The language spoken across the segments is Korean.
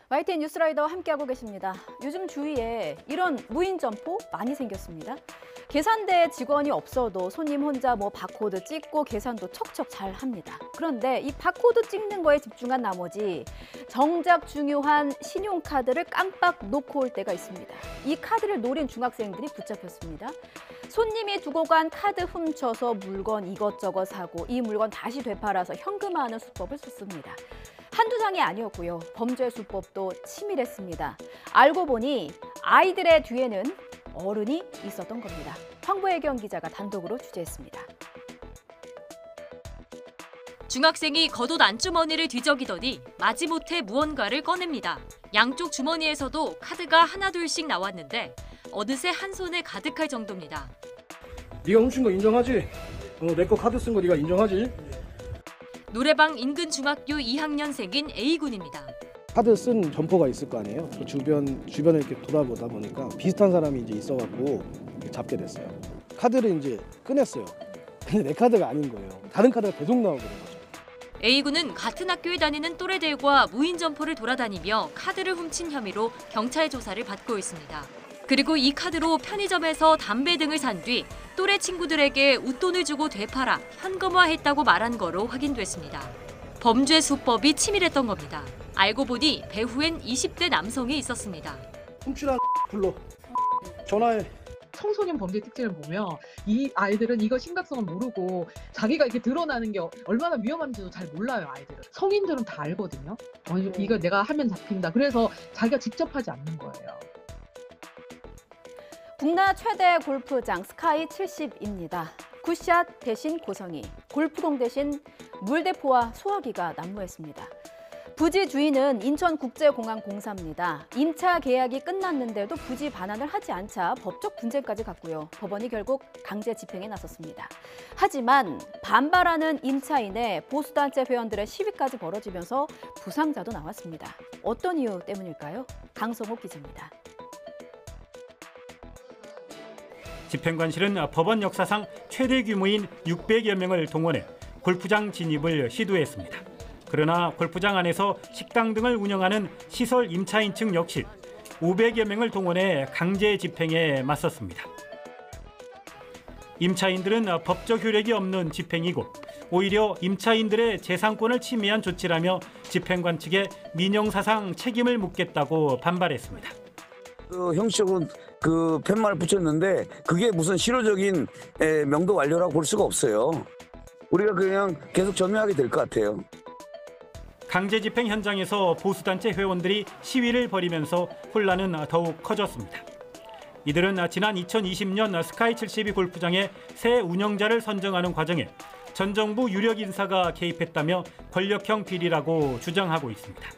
YTN 뉴스라이더와 함께하고 계십니다. 요즘 주위에 이런 무인 점포 많이 생겼습니다. 계산대 직원이 없어도 손님 혼자 바코드 찍고 계산도 척척 잘 합니다. 그런데 이 바코드 찍는 거에 집중한 나머지 정작 중요한 신용카드를 깜빡 놓고 올 때가 있습니다. 이 카드를 노린 중학생들이 붙잡혔습니다. 손님이 두고 간 카드 훔쳐서 물건 이것저것 사고 이 물건 다시 되팔아서 현금화하는 수법을 썼습니다. 한두 장이 아니었고요. 범죄 수법도 치밀했습니다. 알고 보니 아이들의 뒤에는 어른이 있었던 겁니다. 황보혜경 기자가 단독으로 취재했습니다. 중학생이 겉옷 안주머니를 뒤적이더니 마지못해 무언가를 꺼냅니다. 양쪽 주머니에서도 카드가 하나둘씩 나왔는데 어느새 한 손에 가득할 정도입니다. 네가 훔친 거 인정하지? 내 거 카드 쓴 거 네가 인정하지? 노래방 인근 중학교 2학년생인 A군입니다. 카드 쓴 점포가 있을 거 아니에요. 그 주변을 이렇게 돌아보다 보니까 비슷한 사람이 이제 있어갖고 잡게 됐어요. 카드를 이제 꺼냈어요. 근데 내 카드가 아닌 거예요. 다른 카드가 계속 나오게 된 거죠. A군은 같은 학교에 다니는 또래들과 무인 점포를 돌아다니며 카드를 훔친 혐의로 경찰 조사를 받고 있습니다. 그리고 이 카드로 편의점에서 담배 등을 산 뒤 또래 친구들에게 웃돈을 주고 되팔아 현금화했다고 말한 거로 확인됐습니다. 범죄 수법이 치밀했던 겁니다. 알고 보니 배후엔 20대 남성이 있었습니다. 훔치라는 불러. 전화해. 청소년 범죄 특징을 보면 이 아이들은 이거 심각성을 모르고 자기가 이렇게 드러나는 게 얼마나 위험한지도 잘 몰라요, 아이들은. 성인들은 다 알거든요. 이거 내가 하면 잡힌다. 그래서 자기가 직접 하지 않는 거예요. 국내 최대 골프장 스카이 70입니다. 굿샷 대신 고성이, 골프공 대신 물대포와 소화기가 난무했습니다. 부지 주인은 인천국제공항공사입니다. 임차 계약이 끝났는데도 부지 반환을 하지 않자 법적 분쟁까지 갔고요. 법원이 결국 강제 집행에 나섰습니다. 하지만 반발하는 임차인의 보수단체 회원들의 시위까지 벌어지면서 부상자도 나왔습니다. 어떤 이유 때문일까요? 강성옥 기자입니다. 집행관실은 법원 역사상 최대 규모인 600여 명을 동원해 골프장 진입을 시도했습니다. 그러나 골프장 안에서 식당 등을 운영하는 시설 임차인 측 역시 500여 명을 동원해 강제 집행에 맞섰습니다. 임차인들은 법적 효력이 없는 집행이고 오히려 임차인들의 재산권을 침해한 조치라며 집행관 측에 민형사상 책임을 묻겠다고 반발했습니다. 형식적으로 팻말을 붙였는데 그게 무슨 실효적인 명도 완료라고 볼 수가 없어요. 우리가 그냥 계속 전면하게 될 것 같아요. 강제 집행 현장에서 보수단체 회원들이 시위를 벌이면서 혼란은 더욱 커졌습니다. 이들은 지난 2020년 스카이 72 골프장의 새 운영자를 선정하는 과정에 전 정부 유력 인사가 개입했다며 권력형 비리라고 주장하고 있습니다.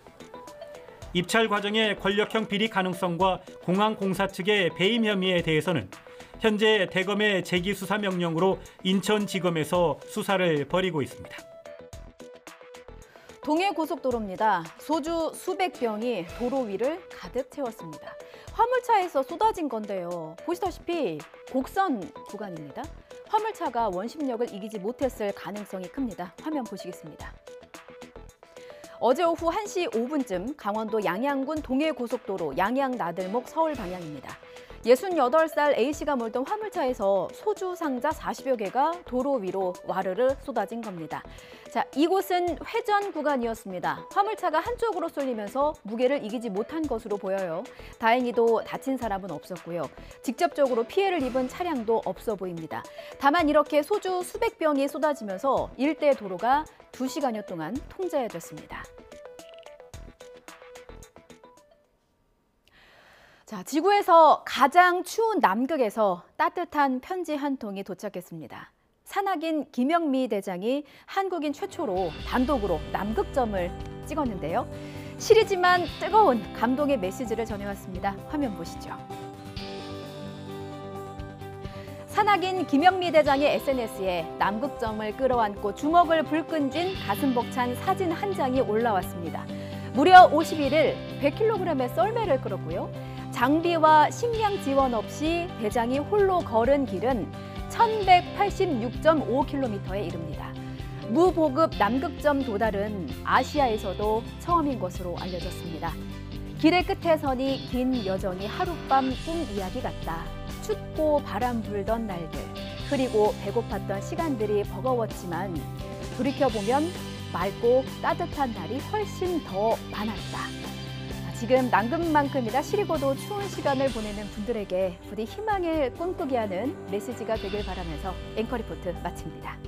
입찰 과정의 권력형 비리 가능성과 공항공사 측의 배임 혐의에 대해서는 현재 대검의 재기 수사 명령으로 인천지검에서 수사를 벌이고 있습니다. 동해고속도로입니다. 소주 수백 병이 도로 위를 가득 채웠습니다. 화물차에서 쏟아진 건데요. 보시다시피 곡선 구간입니다. 화물차가 원심력을 이기지 못했을 가능성이 큽니다. 화면 보시겠습니다. 어제 오후 1시 5분쯤 강원도 양양군 동해고속도로 양양-나들목 서울 방향입니다. 68살 A씨가 몰던 화물차에서 소주 상자 40여 개가 도로 위로 와르르 쏟아진 겁니다. 자, 이곳은 회전 구간이었습니다. 화물차가 한쪽으로 쏠리면서 무게를 이기지 못한 것으로 보여요. 다행히도 다친 사람은 없었고요. 직접적으로 피해를 입은 차량도 없어 보입니다. 다만 이렇게 소주 수백 병이 쏟아지면서 일대 도로가 2시간여 동안 통제됐습니다. 자, 지구에서 가장 추운 남극에서 따뜻한 편지 한 통이 도착했습니다. 산악인 김영미 대장이 한국인 최초로 단독으로 남극점을 찍었는데요. 시리지만 뜨거운 감동의 메시지를 전해왔습니다. 화면 보시죠. 산악인 김영미 대장의 SNS에 남극점을 끌어안고 주먹을 불끈 쥔 가슴 벅찬 사진 한 장이 올라왔습니다. 무려 51일 100kg의 썰매를 끌었고요. 장비와 식량 지원 없이 대장이 홀로 걸은 길은 1186.5km에 이릅니다. 무보급 남극점 도달은 아시아에서도 처음인 것으로 알려졌습니다. 길의 끝에 서니 긴 여정이 하룻밤 꿈 이야기 같다. 춥고 바람 불던 날들, 흐리고 배고팠던 시간들이 버거웠지만 돌이켜보면 맑고 따뜻한 날이 훨씬 더 많았다. 지금 난금만큼이나 시리고도 추운 시간을 보내는 분들에게 부디 희망을 꿈꾸게 하는 메시지가 되길 바라면서 앵커 리포트 마칩니다.